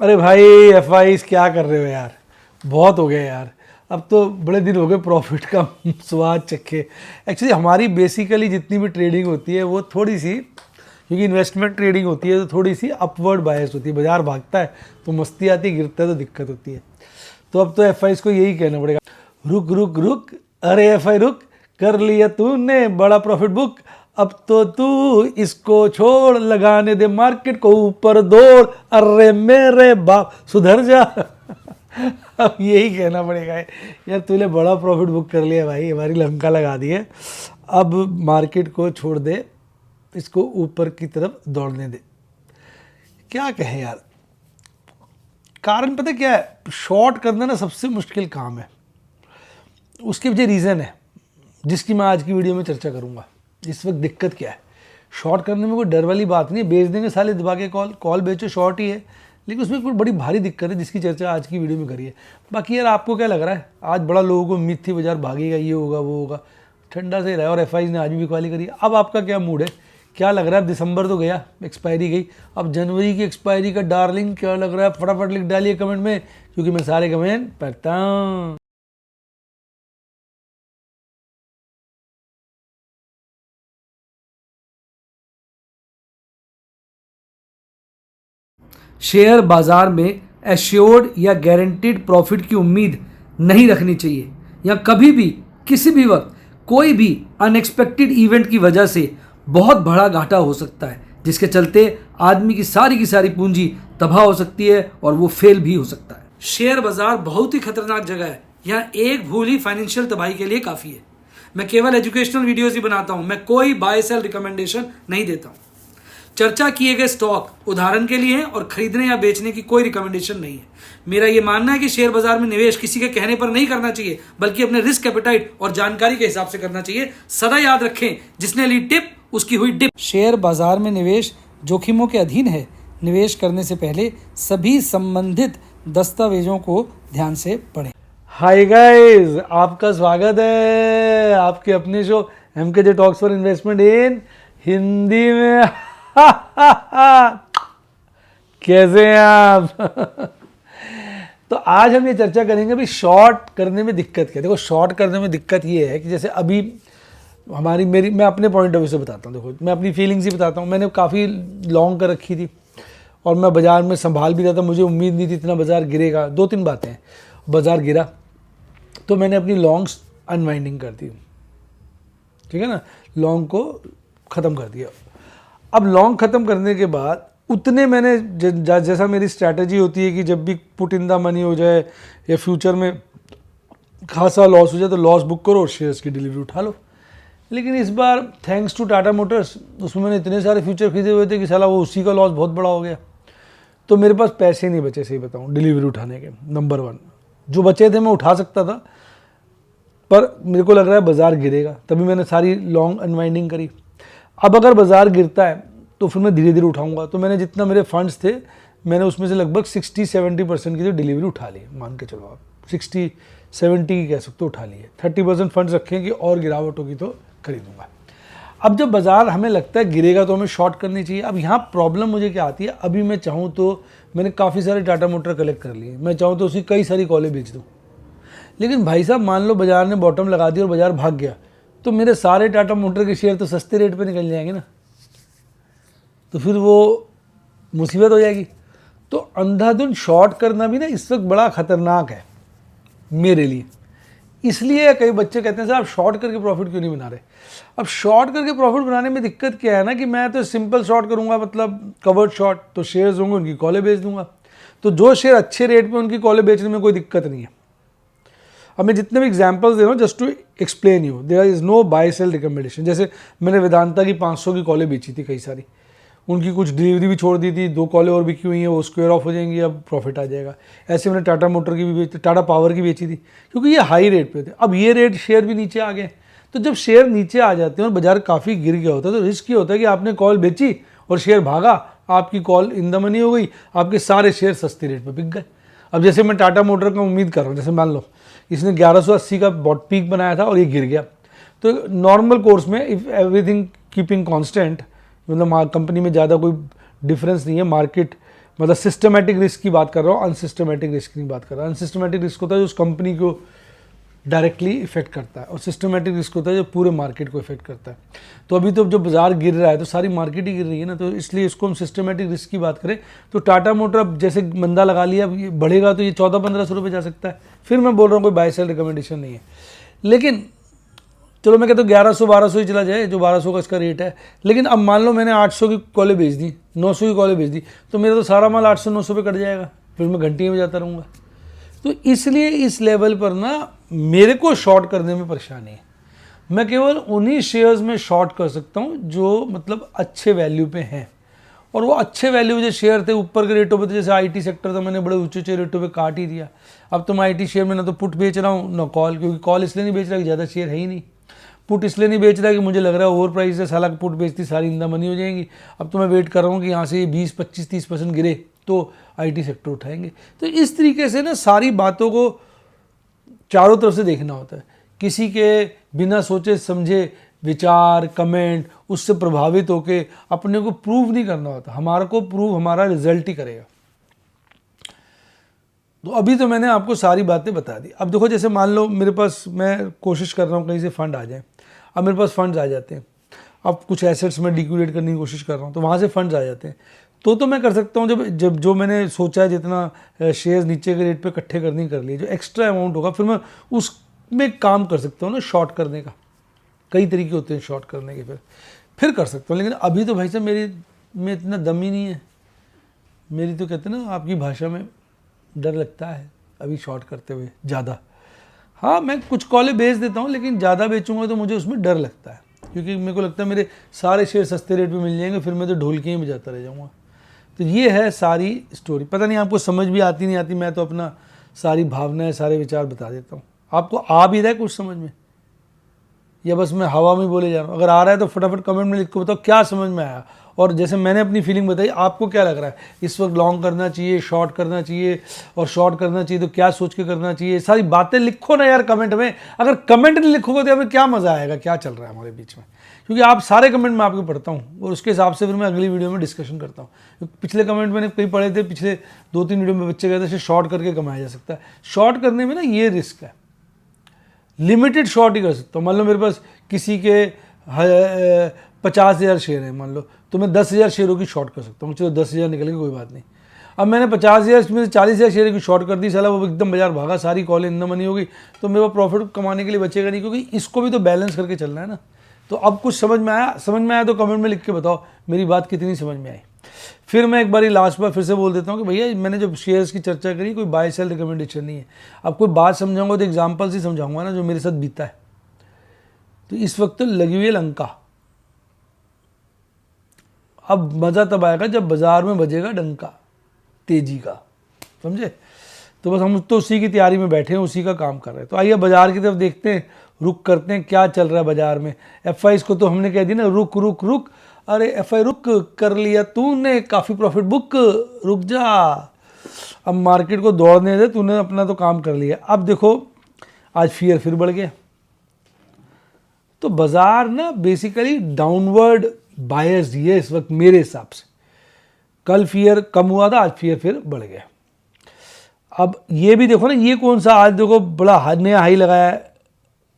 अरे भाई एफआईज क्या कर रहे हो यार, बहुत हो गया यार। अब तो बड़े दिन हो गए प्रॉफिट का स्वाद चखे। एक्चुअली हमारी बेसिकली जितनी भी ट्रेडिंग होती है वो थोड़ी सी, क्योंकि इन्वेस्टमेंट ट्रेडिंग होती है तो थोड़ी सी अपवर्ड बायस होती है। बाजार भागता है तो मस्ती आती है, गिरता है तो दिक्कत होती है। तो अब तो एफआईज को यही कहना पड़ेगा, रुक रुक रुक, अरे एफआई रुक, कर लिया तूने बड़ा प्रॉफिट बुक, अब तो तू इसको छोड़, लगाने दे मार्केट को ऊपर दौड़, अरे मेरे बाप सुधर जा। अब यही कहना पड़ेगा यार, तूने बड़ा प्रॉफिट बुक कर लिया भाई, हमारी लंका लगा दी है, अब मार्केट को छोड़ दे, इसको ऊपर की तरफ दौड़ने दे। क्या कहे यार, कारण पता क्या है, शॉर्ट करना ना सबसे मुश्किल काम है। उसके पीछे रीज़न है जिसकी मैं आज की वीडियो में चर्चा करूंगा। इस वक्त दिक्कत क्या है, शॉर्ट करने में कोई डर वाली बात नहीं है, बेच देंगे साले दबा के, कॉल बेचो शॉर्ट ही है, लेकिन उसमें कोई बड़ी भारी दिक्कत है जिसकी चर्चा आज की वीडियो में करी है। बाकी यार आपको क्या लग रहा है, आज बड़ा लोगों को उम्मीद थी बाजार भागेगा, ये होगा वो होगा, ठंडा से रहा है और एफआईज ने आज भी बिकवाली करी। अब आपका क्या मूड है, क्या लग रहा है? अब दिसंबर तो गया, एक्सपायरी गई, अब जनवरी की एक्सपायरी का डार्लिंग क्या लग रहा है? फटाफट लिख डालिए कमेंट में, क्योंकि मैं सारे कमेंट पढ़ता हूँ। शेयर बाजार में एश्योर्ड या गारंटीड प्रॉफिट की उम्मीद नहीं रखनी चाहिए, या कभी भी किसी भी वक्त कोई भी अनएक्सपेक्टेड इवेंट की वजह से बहुत बड़ा घाटा हो सकता है, जिसके चलते आदमी की सारी पूंजी तबाह हो सकती है और वो फेल भी हो सकता है। शेयर बाजार बहुत ही खतरनाक जगह है, यहाँ एक भूल ही फाइनेंशियल तबाही के लिए काफ़ी है। मैं केवल एजुकेशनल वीडियोस ही बनाता हूँ, मैं कोई बाय सेल रिकमेंडेशन नहीं देता हूँ। चर्चा किए गए स्टॉक उदाहरण के लिए हैं और खरीदने या बेचने की कोई रिकमेंडेशन नहीं है। मेरा यह मानना है कि शेयर बाजार में निवेश किसी के कहने पर नहीं करना चाहिए, बल्कि अपने रिस्क एपेटाइट और जानकारी के हिसाब से करना चाहिए। सदा याद रखें, जिसने ली टिप उसकी हुई डिप। शेयर बाजार में निवेश जोखिमों के अधीन है। निवेश करने से पहले सभी संबंधित दस्तावेजों को ध्यान से पढ़ें। हाय गाइस, आपका स्वागत है आपके अपने show MKJ talks for investment in Hindi में। कैसे हैं आप? तो आज हम ये चर्चा करेंगे भी शॉर्ट करने में दिक्कत क्या है। देखो, शॉर्ट करने में दिक्कत ये है कि जैसे अभी मैं अपने पॉइंट ऑफ व्यू से बताता हूँ। देखो, मैं अपनी फीलिंग्स ही बताता हूँ। मैंने काफ़ी लॉन्ग कर रखी थी और मैं बाज़ार में संभाल भी रहा था, मुझे उम्मीद नहीं थी इतना बाज़ार गिरेगा। दो तीन बातें हैं, बाज़ार गिरा तो मैंने अपनी लॉन्ग्स अनवाइंडिंग कर दी, ठीक है ना, लॉन्ग को ख़त्म कर दिया। अब लॉन्ग ख़त्म करने के बाद उतने मैंने जैसा मेरी स्ट्रैटेजी होती है कि जब भी पुट इन द मनी हो जाए या फ्यूचर में खासा लॉस हो जाए तो लॉस बुक करो और शेयर्स की डिलीवरी उठा लो। लेकिन इस बार थैंक्स टू टाटा मोटर्स, उसमें मैंने इतने सारे फ्यूचर खरीदे हुए थे कि साला वो उसी का लॉस बहुत बड़ा हो गया, तो मेरे पास पैसे नहीं बचे, सही बताऊँ, डिलीवरी उठाने के। नंबर वन, जो बचे थे मैं उठा सकता था, पर मेरे को लग रहा है बाज़ार गिरेगा, तभी मैंने सारी लॉन्ग अनवाइंडिंग करी। अब अगर बाज़ार गिरता है तो फिर मैं धीरे धीरे उठाऊंगा। तो मैंने जितना मेरे फंड्स थे, मैंने उसमें से लगभग 60-70% की तो डिलीवरी उठा ली, मान के चलो आप 60-70 कह सकते हो उठा लिए। 30% फंड्स रखें कि और गिरावट होगी तो खरीदूंगा। अब जब बाज़ार हमें लगता है गिरेगा तो हमें शॉर्ट करनी चाहिए। अब यहाँ प्रॉब्लम मुझे क्या आती है, अभी मैं चाहूँ तो मैंने काफ़ी सारे टाटा मोटर कलेक्ट कर लिए, मैं चाहूँ तो उसकी कई सारी कॉलें बेच दूँ। लेकिन भाई साहब, मान लो बाज़ार ने बॉटम लगा दी और बाज़ार भाग गया, तो मेरे सारे टाटा मोटर के शेयर तो सस्ते रेट पे निकल जाएंगे ना, तो फिर वो मुसीबत हो जाएगी। तो अंधाधुंध शॉर्ट करना भी ना इस वक्त बड़ा ख़तरनाक है मेरे लिए। इसलिए कई बच्चे कहते हैं सर आप शॉर्ट करके प्रॉफिट क्यों नहीं बना रहे। अब शॉर्ट करके प्रॉफिट बनाने में दिक्कत क्या है ना, कि मैं तो सिंपल शॉर्ट करूँगा, मतलब कवर्ड शॉर्ट, तो शेयर्स होंगे उनकी कॉलें बेच दूंगा। तो जो शेयर अच्छे रेट पर उनकी कॉलें बेचने में कोई दिक्कत नहीं है। अब मैं जितने भी एग्जांपल्स दे रहा हूँ just to explain you, there is no buy sell recommendation. जैसे मैंने वेदांता की 500 की कॉलें बेची थी, कई सारी, उनकी कुछ डिलीवरी भी छोड़ दी थी, 2 कॉलें और बिकी हुई हैं, वो स्क्वायर ऑफ हो जाएंगी, अब प्रॉफिट आ जाएगा। ऐसे मैंने टाटा मोटर की भी बेची, टाटा पावर की बेची थी, क्योंकि ये हाई रेट पे थे। अब ये रेट शेयर भी नीचे आ गए, तो जब शेयर नीचे आ जाते हैं और बाजार काफ़ी गिर गया होता है तो रिस्क ये होता है कि आपने कॉल बेची और शेयर भागा, आपकी कॉल इन द मनी हो गई, आपके सारे शेयर सस्ते रेट पर बिक गए। अब जैसे मैं टाटा मोटर का उम्मीद कर रहा हूँ, जैसे मान लो इसने 1180 का बॉट पीक बनाया था और ये गिर गया, तो नॉर्मल कोर्स में इफ़ एवरीथिंग कीपिंग कांस्टेंट, मतलब कंपनी में ज़्यादा कोई डिफरेंस नहीं है, मार्केट मतलब सिस्टमेटिक रिस्क की बात कर रहा हूँ, अनसिस्टमेटिक रिस्क की बात कर रहा हूँ। अनसिस्टमेटिक रिस्क होता है जो उस कंपनी को डायरेक्टली इफेक्ट करता है, और सिस्टमेटिक रिस्क होता है जो पूरे मार्केट को इफेक्ट करता है। तो अभी तो जो बाजार गिर रहा है तो सारी मार्केट ही गिर रही है ना, तो इसलिए इसको हम सिस्टमेटिक रिस्क की बात करें तो टाटा मोटर अब जैसे मंदा लगा लिया, अब ये बढ़ेगा तो ये 1400-1500 रुपये जा सकता है। फिर मैं बोल रहा हूँ कोई बाय सेल रिकमेंडेशन नहीं है, लेकिन चलो मैं कहता हूँ 1100-1200 ही चला जाए, जो 1200 का इसका रेट है। लेकिन अब मान लो मैंने 800 की कॉलें बेच दी, 900 की कॉलें बेच दी, तो मेरा तो सारा माल 800-900 पे कट जाएगा, फिर मैं घंटियों में जाता रहूँगा। तो इसलिए इस लेवल पर ना मेरे को शॉर्ट करने में परेशानी है। मैं केवल उन्हीं शेयर्स में शॉर्ट कर सकता हूँ जो मतलब अच्छे वैल्यू पे हैं, और वो अच्छे वैल्यू जो शेयर थे ऊपर के रेटों पे, तो जैसे आईटी सेक्टर था मैंने बड़े ऊंचे रेटों पे काट ही दिया। अब तो मैं आईटी शेयर में ना तो पुट बेच रहा हूँ ना कॉल, क्योंकि कॉल इसलिए नहीं बेच रहा कि ज़्यादा शेयर है ही नहीं, पुट इसलिए नहीं बेच रहा कि मुझे लग रहा है ओवर प्राइस है, साला पुट बेचती सारी इंदा मनी हो जाएंगी। अब तो मैं वेट कर रहा हूँ कि यहाँ से 20-25-30% गिरे तो आईटी सेक्टर उठाएंगे। तो इस तरीके से ना सारी बातों को चारों तरफ से देखना होता है, किसी के बिना सोचे समझे विचार कमेंट उससे प्रभावित होकर अपने को प्रूव नहीं करना होता। हमारे को प्रूव हमारा रिजल्ट ही करेगा। तो अभी तो मैंने आपको सारी बातें बता दी। अब देखो जैसे मान लो मेरे पास, मैं कोशिश कर रहा हूँ कहीं से फंड आ जाए, अब मेरे पास फंड्स आ जाते हैं, अब कुछ एसेट्स में लिक्विडेट करने की कोशिश कर रहा हूँ तो वहाँ से फंड्स आ जाते हैं, तो मैं कर सकता हूँ जब जो मैंने सोचा है जितना शेयर्स नीचे के रेट पे इकट्ठे करनी कर लिए, जो एक्स्ट्रा अमाउंट होगा फिर मैं उसमें काम कर सकता हूँ ना शॉर्ट करने का। कई तरीके होते हैं शॉर्ट करने के, फिर कर सकता हूँ। लेकिन अभी तो भाई साहब मेरी में इतना दम ही नहीं है, मेरी तो कहते हैं ना आपकी भाषा में डर लगता है अभी शॉर्ट करते हुए ज़्यादा। हाँ मैं कुछ कॉलें बेच देता हूँ, लेकिन ज़्यादा बेचूंगा तो मुझे उसमें डर लगता है, क्योंकि मेरे को लगता है मेरे सारे शेयर सस्ते रेट पे मिल जाएंगे, फिर मैं तो ढोलकियाँ ही बजाता रह जाऊँगा। तो ये है सारी स्टोरी। पता नहीं आपको समझ भी आती नहीं आती, मैं तो अपना सारी भावनाएं सारे विचार बता देता हूँ। आपको आ भी रहा है कुछ समझ में, या बस मैं हवा में बोले जा रहा हूँ? अगर आ रहा है तो फटाफट कमेंट में लिख के बताओ क्या समझ में आया, और जैसे मैंने अपनी फीलिंग बताई आपको क्या लग रहा है, इस वक्त लॉन्ग करना चाहिए, शॉर्ट करना चाहिए, और शॉर्ट करना चाहिए तो क्या सोच के करना चाहिए। सारी बातें लिखो ना यार कमेंट में। अगर कमेंट नहीं लिखोगे तो हमें क्या मज़ा आएगा, क्या चल रहा है हमारे बीच में, क्योंकि आप सारे कमेंट मैं आपके पढ़ता हूँ और उसके हिसाब से फिर मैं अगली वीडियो में डिस्कशन करता हूँ। पिछले कमेंट मैंने कई पढ़े थे, पिछले 2-3 वीडियो में बच्चे कहते हैं शॉर्ट करके कमाया जा सकता है। शॉर्ट करने में ना ये रिस्क है, लिमिटेड शॉर्ट ही कर सकता हूँ। मान लो मेरे पास किसी के 50,000 शेयर हैं मान लो, तो मैं 10,000 शेयरों की शॉर्ट कर सकता हूँ। चलो 10,000 निकल गए कोई बात नहीं। अब मैंने 50,000 में से 40,000 शेयर की शॉर्ट कर दी, साला वो एकदम बाजार भागा, सारी कॉल इंदा मनी होगी, तो मेरे को प्रॉफिट कमाने के लिए बचेगा नहीं, क्योंकि इसको भी तो बैलेंस करके चलना है ना। तो अब कुछ समझ में आया तो कमेंट में लिख के बताओ मेरी बात कितनी समझ में आई। फिर मैं एक बार लास्ट बार फिर से बोल देता हूँ कि भैया मैंने जब शेयर्स की चर्चा करी कोई बाय सेल रिकमेंडेशन नहीं है। अब कोई बात समझाऊंगा तो एग्जाम्पल से समझाऊंगा ना जो मेरे साथ बीता है। तो इस वक्त तो लगी हुई है लंका, अब मज़ा तब आएगा जब बाजार में बजेगा डंका तेजी का, समझे। तो बस हम तो उसी की तैयारी में बैठे हैं, उसी का काम कर रहे हैं। तो आइए बाजार की तरफ देखते हैं, रुक करते हैं क्या चल रहा है बाजार में। एफआईज को तो हमने कह दिया ना रुक रुक रुक, अरे एफआई रुक कर लिया तूने, काफ़ी प्रॉफिट बुक, रुक जा, अब मार्केट को दौड़ने दे, तूने अपना तो काम कर लिया। अब देखो आज फियर फिर बढ़ गया, तो बाजार ना बेसिकली डाउनवर्ड बायस ही है इस वक्त मेरे हिसाब से। कल फियर कम हुआ था, आज फियर फिर बढ़ गया। अब ये भी देखो ना, ये कौन सा आज देखो बड़ा नया हाई लगाया है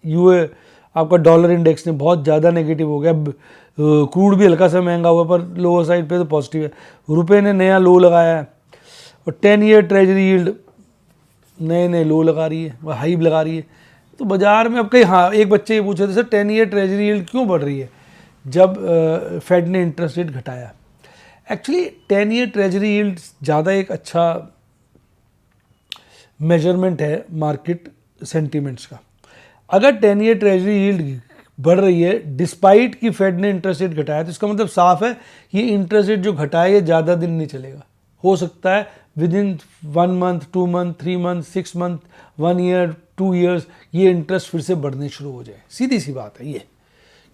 यूए, आपका डॉलर इंडेक्स ने बहुत ज़्यादा नेगेटिव हो गया। क्रूड भी हल्का सा महंगा हुआ पर लोअर साइड पे तो पॉजिटिव है। रुपए ने नया लो लगाया है, और 10 ईयर ट्रेजरी यील्ड नए लो लगा रही है, वह हाई लगा रही है। तो बाजार में अब कहीं, हाँ एक बच्चे ये पूछे थे सर 10 ईयर ट्रेजरी यील्ड क्यों बढ़ रही है जब फेड ने इंटरेस्ट रेट घटाया। एक्चुअली 10 ईयर ट्रेजरी यील्ड ज़्यादा एक अच्छा मेजरमेंट है मार्केट सेंटीमेंट्स का। अगर 10 ईयर ट्रेजरी यील्ड बढ़ रही है डिस्पाइट कि फेड ने इंटरेस्ट रेट घटाया, तो इसका मतलब साफ है ये इंटरेस्ट रेट जो घटाया ये ज़्यादा दिन नहीं चलेगा। हो सकता है with in 1 month, 2 month, 3 month, 6 month, 1 year, 2 years ये इंटरेस्ट फिर से बढ़ने शुरू हो जाए। सीधी सी बात है ये,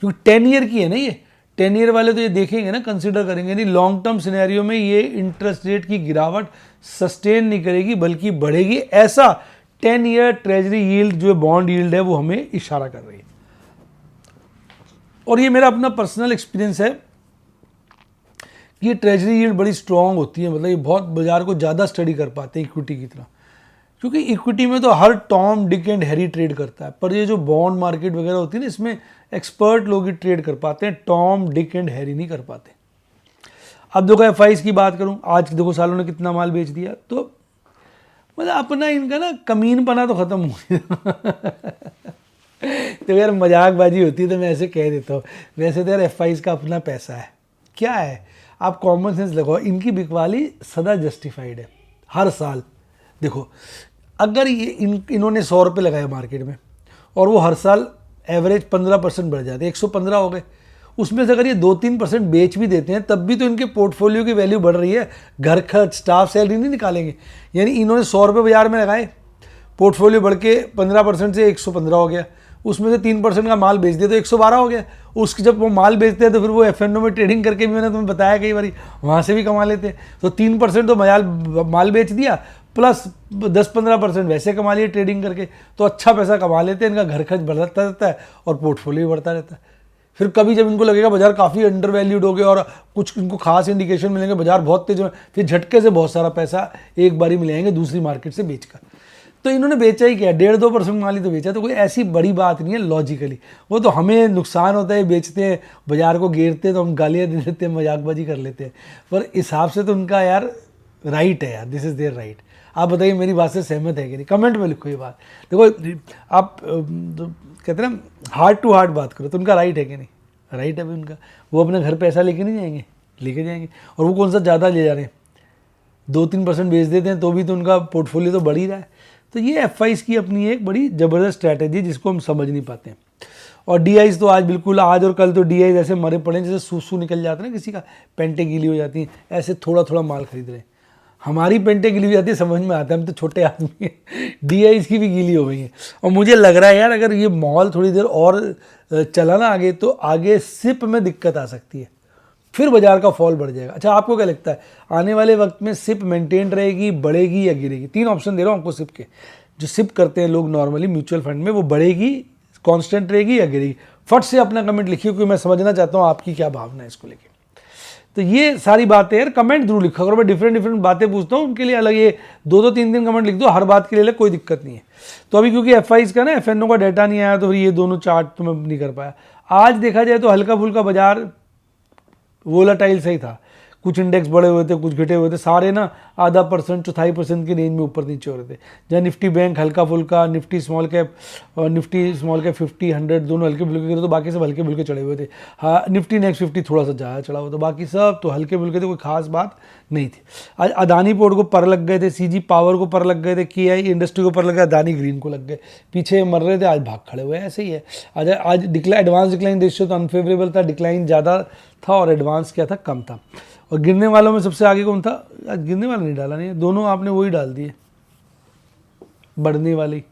क्योंकि 10 ईयर की है ना ये। 10 ईयर वाले तो ये देखेंगे ना, कंसिडर करेंगे नहीं। लॉन्ग टर्म सिनेरियो में ये इंटरेस्ट रेट की गिरावट सस्टेन नहीं करेगी बल्कि बढ़ेगी, ऐसा 10 ईयर ट्रेजरी यील्ड जो बॉन्ड यील्ड है वो हमें इशारा कर रही है। और ये मेरा अपना पर्सनल एक्सपीरियंस है ये ट्रेजरी यील्ड बड़ी स्ट्रॉन्ग होती है, मतलब ये बहुत बाजार को ज़्यादा स्टडी कर पाते हैं इक्विटी की तरह, क्योंकि इक्विटी में तो हर Tom Dick and Harry trade करता है, पर ये जो बॉन्ड मार्केट वगैरह होती है ना, इसमें एक्सपर्ट लोग ही ट्रेड कर पाते हैं, टॉम डिक एंड हैरी नहीं कर पाते। अब देखो एफआईज की बात करूं, आज देखो सालों ने कितना माल बेच दिया, तो मतलब अपना इनका ना कमीनपना तो खत्म हो गया। तो यार मजाकबाजी होती है तो मैं ऐसे कह देता हूँ, वैसे तो यार एफआईज का अपना पैसा है, क्या है, आप कॉमन सेंस लगाओ, इनकी बिकवाली सदा जस्टिफाइड है। हर साल देखो, अगर ये इन्होंने 100 रुपये लगाए मार्केट में और वो हर साल एवरेज 15% बढ़ जाते हैं, 115 हो गए, उसमें से अगर ये 2-3% बेच भी देते हैं तब भी तो इनके पोर्टफोलियो की वैल्यू बढ़ रही है, घर खर्च स्टाफ सैलरी नहीं निकालेंगे। यानी इन्होंने 100 रुपये बाजार में लगाए, पोर्टफोलियो बढ़ के 15% से 115 हो गया, उसमें से 3% का माल बेच दिया तो 112 हो गया। उसकी जब वो माल बेचते हैं तो फिर वो एफएनओ में ट्रेडिंग करके भी, मैंने तुम्हें बताया कई बार, वहाँ से भी कमा लेते हैं। तो 3% तो माल बेच दिया, प्लस 10-15% वैसे कमा लिए ट्रेडिंग करके, तो अच्छा पैसा कमा लेते हैं, इनका घर खर्च बढ़ता रहता है और पोर्टफोलियो बढ़ता रहता है। फिर कभी जब इनको लगेगा बाजार काफ़ी अंडर वैल्यूड हो गया और कुछ इनको खास इंडिकेशन मिलेंगे बाजार बहुत तेज है, फिर झटके से बहुत सारा पैसा एक बारी मिलेंगे दूसरी मार्केट से बेचकर। तो इन्होंने बेचा ही क्या, 1.5-2% माल ही तो बेचा, तो कोई ऐसी बड़ी बात नहीं है लॉजिकली। वो तो हमें नुकसान होता है, बेचते हैं बाजार को घेरते हैं तो हम गालियाँ दे देते हैं, मजाकबाजी कर लेते हैं, पर हिसाब से तो उनका यार राइट है यार, दिस इज़ देयर राइट। आप बताइए मेरी बात से सहमत है कि नहीं, कमेंट में लिखो ये बात। देखो आप कहते हैं ना हार्ट टू हार्ट बात करो, तो उनका राइट है कि नहीं, राइट है भी उनका। वो अपने घर पैसा लेके नहीं जाएंगे, लेके जाएंगे, और वो कौन सा ज़्यादा ले जा रहे हैं, 2-3% बेच देते हैं तो भी तो उनका पोर्टफोलियो तो बढ़ ही रहा है। तो ये एफआईज की अपनी एक बड़ी ज़बरदस्त स्ट्रैटेजी जिसको हम समझ नहीं पाते हैं। और डीआईज तो आज बिल्कुल, आज और कल तो डीआईज ऐसे मरे पड़े जैसे सूसू निकल जाते हैं ना, किसी का पेंटे गीली हो जाती हैं, ऐसे थोड़ा थोड़ा माल खरीद रहे हैं। हमारी पेंटे गीली हो जाती है, समझ में आता है, हम तो छोटे आदमी हैं, डीआईज की भी गीली हो गई है। और मुझे लग रहा है यार अगर ये माहौल थोड़ी देर और चला ना आगे, तो आगे सिप में दिक्कत आ सकती है, फिर बाजार का फॉल बढ़ जाएगा। अच्छा आपको क्या लगता है आने वाले वक्त में सिप मेंटेन रहेगी, बढ़ेगी या गिरेगी? 3 ऑप्शन दे रहा हूँ आपको सिप के, जो सिप करते हैं लोग नॉर्मली म्यूचुअल फंड में, वो बढ़ेगी, कांस्टेंट रहेगी या गिरेगी? फट से अपना कमेंट लिखिए, क्योंकि मैं समझना चाहता हूँ आपकी क्या भावना है इसको लेके। तो ये सारी बातें यार कमेंट जरूर लिखो, अगर मैं डिफरेंट बातें पूछता हूँ उनके लिए अलग, ये 2-3 कमेंट लिख दो, हर बात के लिए कोई दिक्कत नहीं है। तो अभी क्योंकि एफआईज का ना एफएनओ का डाटा नहीं आया, तो फिर ये दोनों चार्ट तो मैं नहीं कर पाया। आज देखा जाए तो हल्का फुल्का बाजार वोलाटाइल सही था, कुछ इंडेक्स बढ़े हुए थे, कुछ घटे हुए थे, सारे ना 0.5%, 0.25% की रेंज में ऊपर नीचे हो रहे थे। जहाँ निफ्टी बैंक हल्का फुल्का, निफ्टी स्मॉल कैप और निफ्टी स्मॉल कैप 50, 100 दोनों हल्के फुल्के गिरे, तो बाकी सब हल्के फुल्के चढ़े हुए थे। हाँ निफ्टी नेक्स्ट 50 थोड़ा सा ज़्यादा चढ़ा हुआ था, बाकी सब तो हल्के फुल्के थे, कोई खास बात नहीं थी। आज अदानी पोर्ट को पर लग गए थे, सीजी पावर को पर लग गए थे, KI इंडस्ट्री को पर लग गए, अदानी ग्रीन को लग गए, पीछे मर रहे थे, आज भाग खड़े हुए, ऐसे ही है। आज एडवांस डिक्लाइन रेशियो तो अनफेवरेबल था, डिक्लाइन ज़्यादा था और एडवांस क्या था, कम था। और गिरने वालों में सबसे आगे कौन था? आज गिरने वाला नहीं डाला, नहीं, दोनों आपने वही डाल दिए, बढ़ने वाली।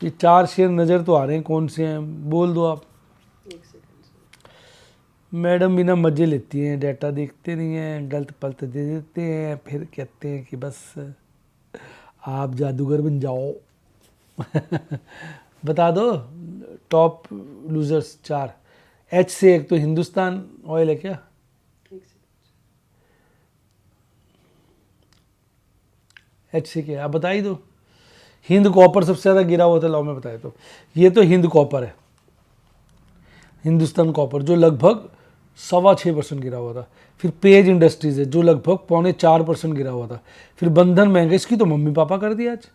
ये 4 शेयर नज़र तो आ रहे हैं, कौन से हैं बोल दो आप। मैडम बिना मजे लेती हैं, डाटा देखते नहीं हैं, गलत पलत दे देते हैं, फिर कहते हैं कि बस आप जादूगर बन जाओ। बता दो टॉप लूजर्स 4। H से एक तो हिंदुस्तान ऑयल है क्या? H से क्या आप बता ही दो। हिंद कॉपर सबसे ज़्यादा गिरा हुआ था, लाओ मैं बताया। तो ये तो हिंद कॉपर है, हिंदुस्तान कॉपर, जो लगभग 6.25% गिरा हुआ था। फिर पेज इंडस्ट्रीज है जो लगभग 3.25% गिरा हुआ था। फिर बंधन बैंक, इसकी तो मम्मी पापा कर दिया आज,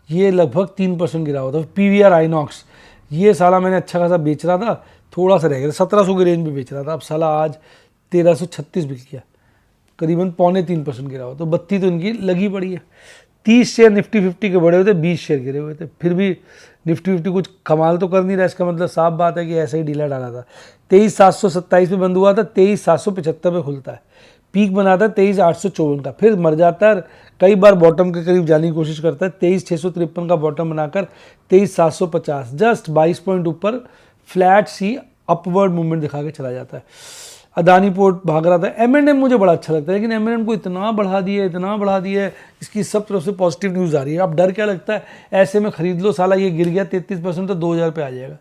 ये लगभग 3% गिरा हुआ था। PVR आइनॉक्स, ये साला मैंने अच्छा खासा बेच रहा था, थोड़ा सा रह गया, 1700 की रेंज में बेच रहा था, अब साला आज 1336 बिक गया, करीबन 3.25% गिरा हुआ। तो बत्ती तो इनकी लगी पड़ी है। 30 शेयर निफ्टी 50 के बड़े हुए थे, 20 शेयर गिरे हुए थे। फिर भी निफ्टी 50 कुछ कमाल तो कर नहीं रहा, इसका मतलब साफ बात है कि ऐसा ही ढीला डाला था। 23,727 पे बंद हुआ था, 23,775 पे खुलता है, पीक बनाता है 23,854 का, फिर मर जाता है, कई बार बॉटम के करीब जाने की कोशिश करता है, 23,653 का बॉटम बनाकर 23,750, जस्ट 22 पॉइंट ऊपर फ्लैट सी अपवर्ड मूवमेंट दिखा के चला जाता है। अदानी पोर्ट भाग रहा था। M&M मुझे बड़ा अच्छा लगता है, लेकिन M&M को इतना बढ़ा दिया है, इसकी सब तरफ से पॉजिटिव न्यूज़ आ रही है। अब डर क्या लगता है, ऐसे में खरीद लो, साला ये गिर गया 33% तो 2000 पे आ जाएगा।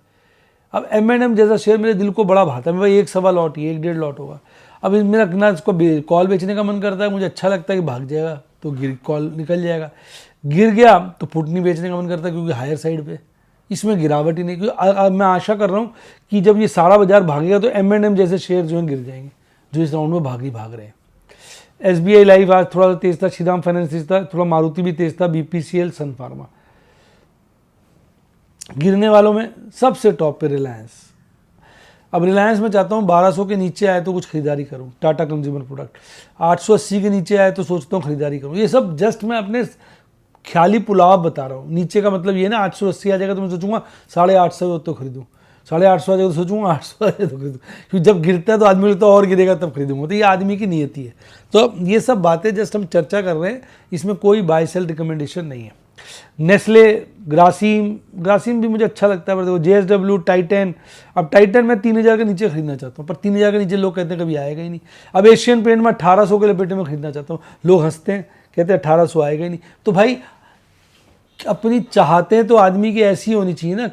अब M&M जैसा शेयर मेरे दिल को बड़ा भाता है, भाई 1 सवा लॉट ही 1-1.5 लॉट होगा। अब मेरा ना इसको कॉल बेचने का मन करता है, मुझे अच्छा लगता है कि भाग जाएगा तो कॉल निकल जाएगा, गिर गया तो पुट नहीं बेचने का मन करता क्योंकि हायर साइड पे, इसमें गिरावट ही नहीं। क्योंकि मैं आशा कर रहा हूँ कि जब ये सारा बाजार भागेगा तो M&M जैसे शेयर जो है गिर जाएंगे, जो इस राउंड में भाग रहे हैं। SBI लाइफ आज थोड़ा तेज था, श्रीराम फाइनेंस तेज था, थोड़ा मारुति भी तेज था, BPCL, सन फार्मा। गिरने वालों में सबसे टॉप पे रिलायंस। अब रिलायंस में चाहता हूँ 1200 के नीचे आए तो कुछ खरीदारी करूँ, टाटा कंज्यूमर प्रोडक्ट 880 के नीचे आए तो सोचता हूँ खरीदारी करूँ। ये सब जस्ट मैं अपने ख्याली पुलाव बता रहा हूँ। नीचे का मतलब ये ना 880 आ जाएगा तो मैं सोचूंगा 850 तो खरीदूँ, 850 आ जाएगा तो सोचूंगा 800 आ जाएगा तो खरीदूँ, क्योंकि जब गिरता है तो आदमी तो और गिरेगा तब खरीदूंगा। तो ये आदमी की नियति है। तो ये सब बातें जस्ट हम चर्चा कर रहे हैं, इसमें कोई बाय सेल रिकमेंडेशन नहीं है। नेस्ले, ग्रासिम भी मुझे अच्छा लगता है, पर देखो JSW, टाइटन। अब टाइटन मैं 3000 के नीचे खरीदना चाहता हूँ, पर 3000 के नीचे लोग कहते हैं कभी आएगा ही नहीं। अब एशियन पेंट में 1800 के लपेटे में खरीदना चाहता हूँ, लोग हंसते हैं, कहते हैं 1800 आएगा ही नहीं। तो भाई अपनी चाहते तो आदमी की ऐसी होनी चाहिए ना,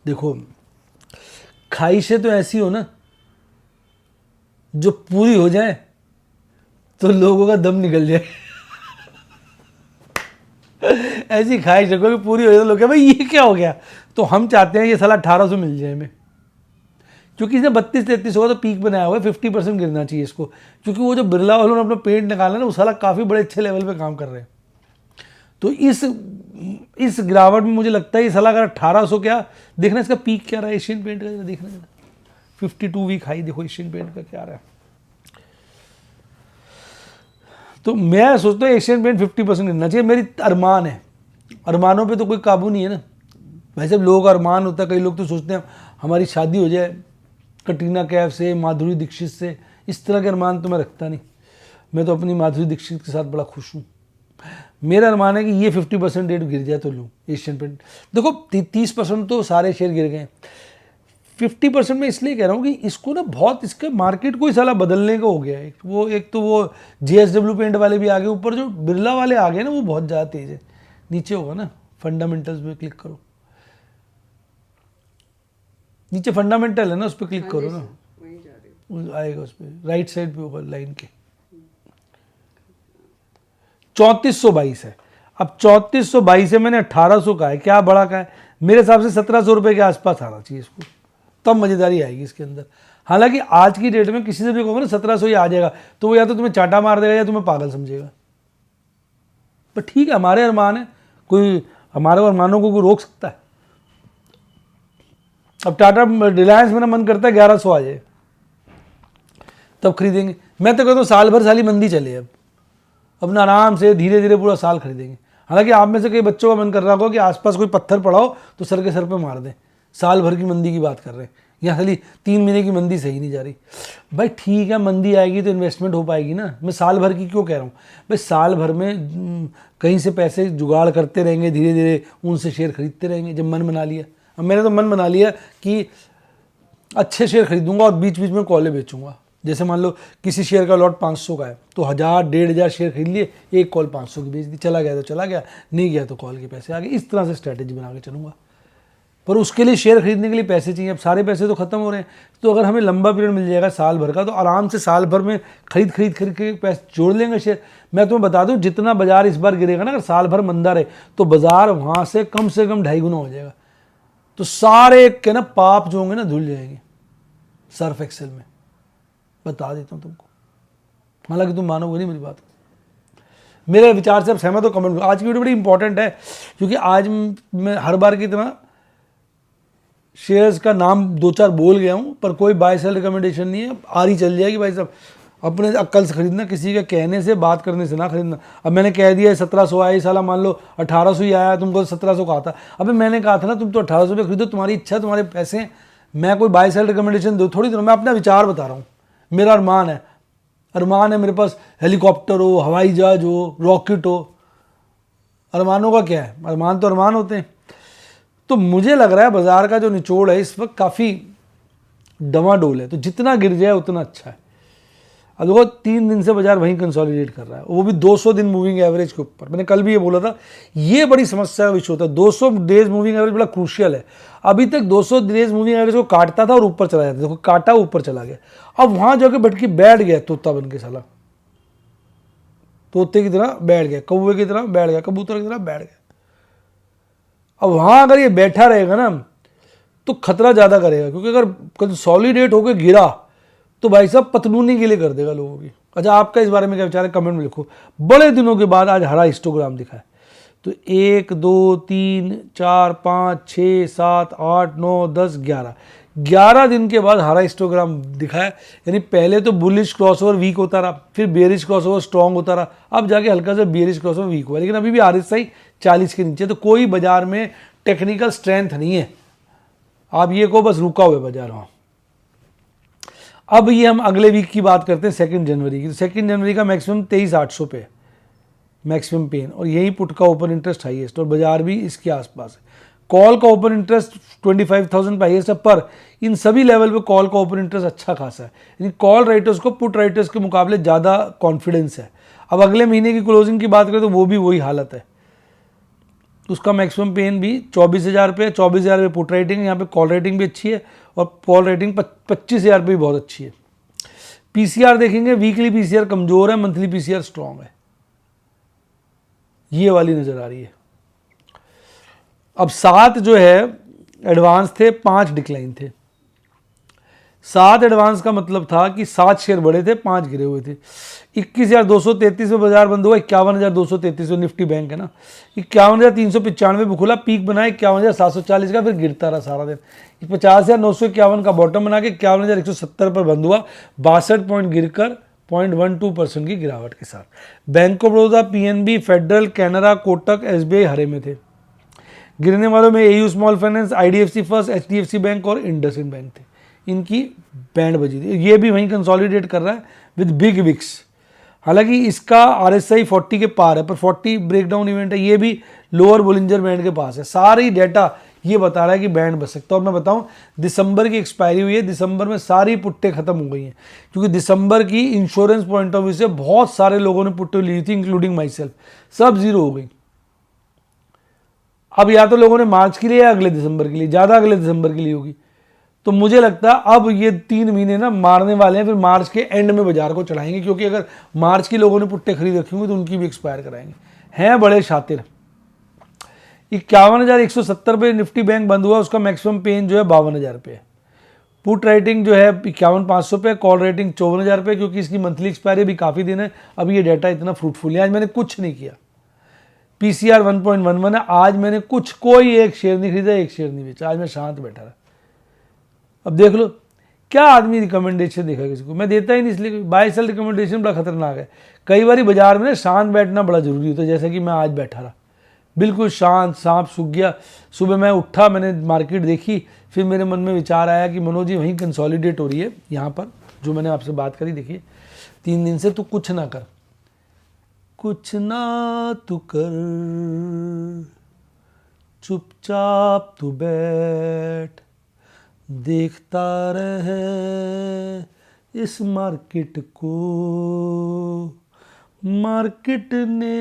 देखो ख्वाहिशें तो ऐसी हो ना जो पूरी हो जाए तो लोगों का दम निकल जाए। ऐसी ख्वाहिश रखो कि पूरी हो जाए तो लोग कहें भाई ये क्या हो गया। तो हम चाहते हैं ये साला 1800 मिल जाए हमें, क्योंकि इसने 32-33 होगा तो पीक बनाया हुआ है, 50% गिरना चाहिए इसको। क्योंकि वो जो बिरला वालों ने अपना पेंट निकाला ना, वो साला काफ़ी बड़े अच्छे लेवल पे काम कर रहे हैं। तो इस गिरावट में मुझे लगता है ये साला अगर 1800 क्या देखना, इसका पीक क्या रहा है एशियन पेंट का, देखना 52 वीक हाई देखो एशियन पेंट का क्या रहा है। तो मैं सोचता हूँ एशियन पेंट 50% गिरना चाहिए, मेरी अरमान है। अरमानों पे तो कोई काबू नहीं है ना, वैसे लोगों का अरमान होता है। कई लोग तो सोचते हैं हमारी शादी हो जाए कटरीना कैफ से, माधुरी दीक्षित से, इस तरह के अरमान तो मैं रखता नहीं। मैं तो अपनी माधुरी दीक्षित के साथ बड़ा खुश हूँ। मेरा अरमान है कि ये 50% रेट गिर जाए तो लूँ एशियन पेंट। देखो 30% तो सारे शेयर गिर गए, 50% में इसलिए कह रहा हूँ कि इसको ना बहुत, इसके मार्केट को ही साला बदलने का हो गया है। एक तो वो JSW पेंट वाले भी आ गए, ऊपर जो बिरला वाले आ गए ना वो बहुत ज़्यादा तेज़ है। नीचे होगा ना फंडामेंटल्स में क्लिक करो, नीचे फंडामेंटल है ना, उस पर क्लिक करो ना, आएगा उस पर राइट साइड पे होगा लाइन के। 3422 है। अब 3422 से मैंने 1800 का है, क्या बड़ा का है, मेरे हिसाब से 1700 रुपये के आसपास आना चाहिए इसको, तब मज़ेदारी आएगी इसके अंदर। हालांकि आज की डेट में किसी से भी कहोगे ना 1700 ही आ जाएगा तो वो या तो तुम्हें चाटा मार देगा या तुम्हें पागल समझेगा। पर ठीक है, हमारे अरमान है, कोई हमारे अरमानों को कोई रोक सकता है। अब टाटा रिलायंस मेरा मन करता है 1100 आ जाए तब खरीदेंगे। मैं तो कहता हूँ साल भर साली मंदी चले, अब ना आराम से धीरे धीरे पूरा साल खरीदेंगे। हालांकि आप में से कई बच्चों का मन कर रहा होगा कि आसपास कोई पत्थर पड़ा हो तो सर के सर पे मार दें, साल भर की मंदी की बात कर रहे हैं, यहाँ खाली 3 महीने की मंदी सही नहीं जा रही। भाई ठीक है, मंदी आएगी तो इन्वेस्टमेंट हो पाएगी ना। मैं साल भर की क्यों कह रहा हूँ भाई, साल भर में कहीं से पैसे जुगाड़ करते रहेंगे, धीरे धीरे उनसे शेयर खरीदते रहेंगे जब मन बना लिया। अब मैंने तो मन बना लिया कि अच्छे शेयर खरीदूंगा और बीच बीच में कॉलें बेचूंगा। जैसे मान लो किसी शेयर का लॉट 500 का है तो 1000-1500 शेयर खरीद लिए, एक कॉल 500 की बेच दी, चला गया तो चला गया, नहीं गया तो कॉल के पैसे आ गए। इस तरह से स्ट्रैटेजी बना के चलूँगा। पर उसके लिए शेयर खरीदने के लिए पैसे चाहिए। अब सारे पैसे तो खत्म हो रहे हैं, तो अगर हमें लंबा पीरियड मिल जाएगा साल भर का तो आराम से साल भर में खरीद के पैसे जोड़ लेंगे शेयर। मैं तुम्हें बता दूं, जितना बाजार इस बार गिरेगा ना, अगर साल भर मंदा रहे तो बाजार वहाँ से कम 2.5 गुना हो जाएगा। तो सारे के ना पाप जो होंगे ना धुल जाएंगे सर्फ एक्सेल में, बता देता हूँ तुमको। हालांकि तुम मानोगे नहीं मेरी बात, मेरे विचार से अब सहमत हो कमेंट। आज की वीडियो बड़ी इंपॉर्टेंट है क्योंकि आज मैं हर बार की तरह शेयर्स का नाम 2-4 बोल गया हूँ, पर कोई बाय सेल रिकमेंडेशन नहीं है। आ रही चल जाएगी भाई साहब, अपने अक्ल से खरीदना, किसी के कहने से बात करने से ना खरीदना। अब मैंने कह दिया 1700 आया, साला मान लो 1800 ही आया, तुमको 1700 का आता। अबे मैंने कहा था ना तुम तो 1800 पे खरीदो, तुम्हारी इच्छा, तुम्हारे पैसे। मैं कोई बाय सेल रिकमेंडेशन दो थोड़ी, मैं अपना विचार बता रहा हूँ। मेरा अरमान है मेरे पास हेलीकॉप्टर हो, हवाई जहाज हो, रॉकेट हो। अरमानों का क्या है, अरमान तो अरमान होते हैं। तो मुझे लग रहा है बाजार का जो निचोड़ है इस वक्त काफ़ी डवाडोल है, तो जितना गिर जाए उतना अच्छा है। अब देखो 3 दिन से बाजार वहीं कंसोलिडेट कर रहा है, वो भी 200 दिन मूविंग एवरेज के ऊपर। मैंने कल भी ये बोला था, ये बड़ी समस्या का विषय होता है। 200 डेज मूविंग एवरेज बड़ा क्रूशियल है। अभी तक 200 डेज मूविंग एवरेज को काटता था और ऊपर चला जाता था, देखो काटा ऊपर चला गया, अब वहां जाके भटकी बैठ गया तोता बन के, साला तोते की तरह बैठ गया, कौवे की तरह बैठ गया, कबूतर की तरह बैठ गया। अब वहां अगर ये बैठा रहेगा ना तो खतरा ज्यादा करेगा, क्योंकि अगर कंसोलिडेट होकर गिरा तो भाई साहब पतलूनी के लिए कर देगा लोगों की। अच्छा, आपका इस बारे में क्या विचार है, कमेंट में लिखो। बड़े दिनों के बाद आज हरा हिस्टोग्राम दिखा है, तो 1 2 3 4 5 6 7 8 9 10 11 दिन के बाद हरा हिस्टोग्राम दिखा है। यानी पहले तो बुलिश क्रॉसओवर वीक होता रहा, फिर बेरिश क्रॉसओवर स्ट्रॉन्ग होता रहा, अब जाके हल्का सा बेरिश क्रॉसओवर वीक हुआ, लेकिन अभी भी RSI 40 के नीचे। तो कोई बाजार में टेक्निकल स्ट्रेंथ नहीं है, आप ये को बस रुका हुआ है बाजार वहाँ। अब ये हम अगले वीक की बात करते हैं 2 जनवरी की। तो 2 जनवरी का मैक्सिमम 23,800 पे है मैक्सिमम पेन, और यही पुट का ओपन इंटरेस्ट हाईएस्ट, और बाजार भी इसके आसपास है। कॉल का ओपन इंटरेस्ट 25,000 पे हाईएस्ट है, पर इन सभी लेवल पे कॉल का ओपन इंटरेस्ट अच्छा खासा है, यानी कॉल राइटर्स को पुट राइटर्स के मुकाबले ज़्यादा कॉन्फिडेंस है। अब अगले महीने की क्लोजिंग की बात करें तो वो भी वही हालत है, उसका मैक्सिमम पेन भी 24,000 पे, 24,000 पे पुट राइटिंग, यहाँ पे कॉल राइटिंग भी अच्छी है, और कॉल राइटिंग 25,000 पे भी बहुत अच्छी है। पीसीआर देखेंगे, वीकली पीसीआर कमजोर है, मंथली पीसीआर स्ट्रॉन्ग है, ये वाली नजर आ रही है। अब 7 जो है एडवांस थे, 5 डिक्लाइन थे। 7 एडवांस का मतलब था कि 7 शेयर बढ़े थे, 5 गिरे हुए थे। 21,233 में बाजार बंद हुआ, 51,233 में निफ्टी बैंक है ना, 51,395 पे खुला, पीक बना 51,740 का, फिर गिरता रहा सारा दिन। 50,951 का बॉटम बना के 51,170 पर बंद हुआ, 62 पॉइंट गिरकर 0.12% की गिरावट के साथ। Bank of Baroda, PNB, federal, Canara, Kotak, SBI हरे में थे। गिरने वालों में AU small finance, IDFC first, HDFC bank और इंडसइंड बैंक थे, इनकी बैंड बजी थी। ये भी वहीं कंसोलिडेट कर रहा है विद बिग विक्स, हालांकि इसका RSI 40 के पार है, पर 40 ब्रेकडाउन इवेंट है, ये भी लोअर बोलिंजर बैंड के पास है। सारी डेटा ये बता रहा है कि बैंड बच सकता है। और मैं बताऊं, दिसंबर की एक्सपायरी हुई है, दिसंबर में सारी पुट्टे खत्म हो गई हैं, क्योंकि दिसंबर की इंश्योरेंस पॉइंट ऑफ व्यू से बहुत सारे लोगों ने पुट्टे ली थी, इंक्लूडिंग माई सेल्फ, सब जीरो हो गई। अब या तो लोगों ने मार्च के लिए या अगले दिसंबर के लिए, ज़्यादा अगले दिसंबर के लिए होगी। तो मुझे लगता है अब ये 3 महीने ना मारने वाले हैं, फिर मार्च के एंड में बाजार को चढ़ाएंगे, क्योंकि अगर मार्च की लोगों ने पुट्टे खरीद रखी होंगी तो उनकी भी एक्सपायर कराएंगे। हैं बड़े शातिर। 51,170 पे निफ्टी बैंक बंद हुआ, उसका मैक्सिमम पेन जो है 52,000 पे है। पुट राइटिंग जो है 51,500 पे, कॉल राइटिंग 54,000 पे, क्योंकि इसकी मंथली एक्सपायरी भी काफ़ी दिन है। अब ये डाटा इतना फ्रूटफुल है। आज मैंने कुछ नहीं किया, PCR 1.11 है, आज मैंने कोई एक शेयर नहीं खरीदा, एक शेयर नहीं बेचा, आज मैं शांत बैठा रहा। अब देख लो क्या आदमी रिकमेंडेशन देखा किसी को, मैं देता ही नहीं, इसलिए बाय सेल रिकमेंडेशन बड़ा खतरनाक है। कई बार बाजार में शांत बैठना बड़ा जरूरी होता है, जैसा कि मैं आज बैठा रहा, बिल्कुल शांत, सांप सूख गया। सुबह मैं उठा, मैंने मार्केट देखी, फिर मेरे मन में विचार आया कि मनोज जी वहीं कंसोलिडेट हो रही है, यहाँ पर जो मैंने आपसे बात करी, देखिए 3 दिन से तू कुछ ना कर, कुछ ना तू कर, चुपचाप तू बैठ, देखता रहे इस मार्केट को, मार्केट ने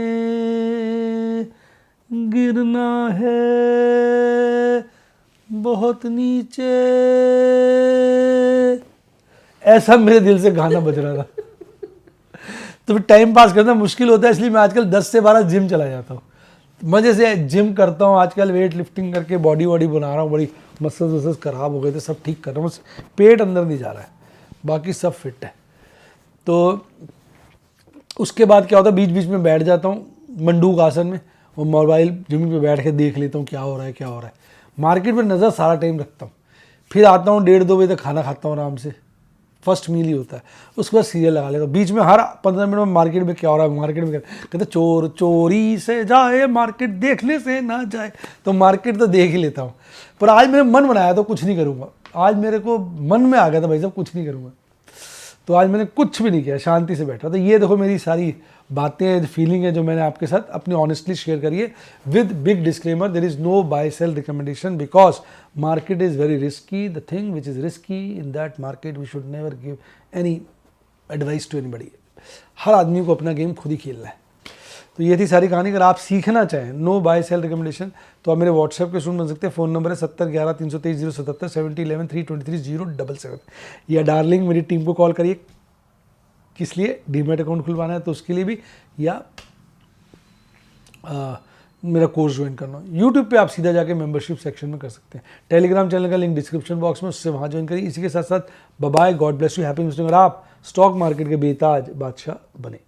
गिरना है बहुत नीचे, ऐसा मेरे दिल से गाना बज रहा था। तो फिर टाइम पास करना मुश्किल होता है, इसलिए मैं आजकल 10 से 12 जिम चला जाता हूँ, मज़े से जिम करता हूँ। आजकल वेट लिफ्टिंग करके बॉडी बना रहा हूँ, बड़ी मसल्स वसल्स खराब हो गए थे, सब ठीक कर रहा हूँ, बस पेट अंदर नहीं जा रहा है, बाकी सब फिट है। तो उसके बाद क्या होता है, बीच बीच में बैठ जाता हूँ मंडूक आसन में, और मोबाइल जमीन पे बैठ के देख लेता हूँ क्या हो रहा है क्या हो रहा है। मार्केट में नज़र सारा टाइम रखता हूँ, फिर आता हूँ 1:30-2 बजे तक खाना खाता हूँ आराम से, फर्स्ट मील ही होता है। उसके बाद सीरियल लगा लेता हूँ, बीच में हर 15 मिनट में मार्केट में क्या हो रहा है, मार्केट में कहते चोर चोरी से जाए, मार्केट देखने से ना जाए, तो मार्केट तो देख ही लेता हूँ। पर आज मैंने मन बनाया तो कुछ नहीं करूँगा, आज मेरे को मन में आ गया था भाई साहब कुछ नहीं करूँगा, तो आज मैंने कुछ भी नहीं किया, शांति से बैठा। तो ये देखो मेरी सारी बातें, फीलिंग है जो मैंने आपके साथ अपनी ऑनेस्टली शेयर करी है, with big disclaimer, there is no buy sell recommendation, because market is very risky. The thing which is risky in that market we should never give any advice to anybody. हर आदमी को अपना game खुद ही खेलना है। तो ये थी सारी कहानी। अगर आप सीखना चाहें नो बाय सेल रिकमेंडेशन तो आप मेरे व्हाट्सएप के स्टूडेंट बन सकते हैं। फ़ोन नंबर है 7011-323-077 7011-323-077 या डार्लिंग मेरी टीम को कॉल करिए। किस लिए? डीमेट अकाउंट खुलवाना है तो उसके लिए भी, या मेरा कोर्स ज्वाइन करना हो। यूट्यूब पे आप सीधा जाके मेंबरशिप सेक्शन में कर सकते हैं। टेलीग्राम चैनल का लिंक डिस्क्रिप्शन बॉक्स में, उससे वहाँ ज्वाइन करिए। इसी के साथ साथ bye, God bless you, happy investing. और आप स्टॉक मार्केट के बेताज बादशाह बने।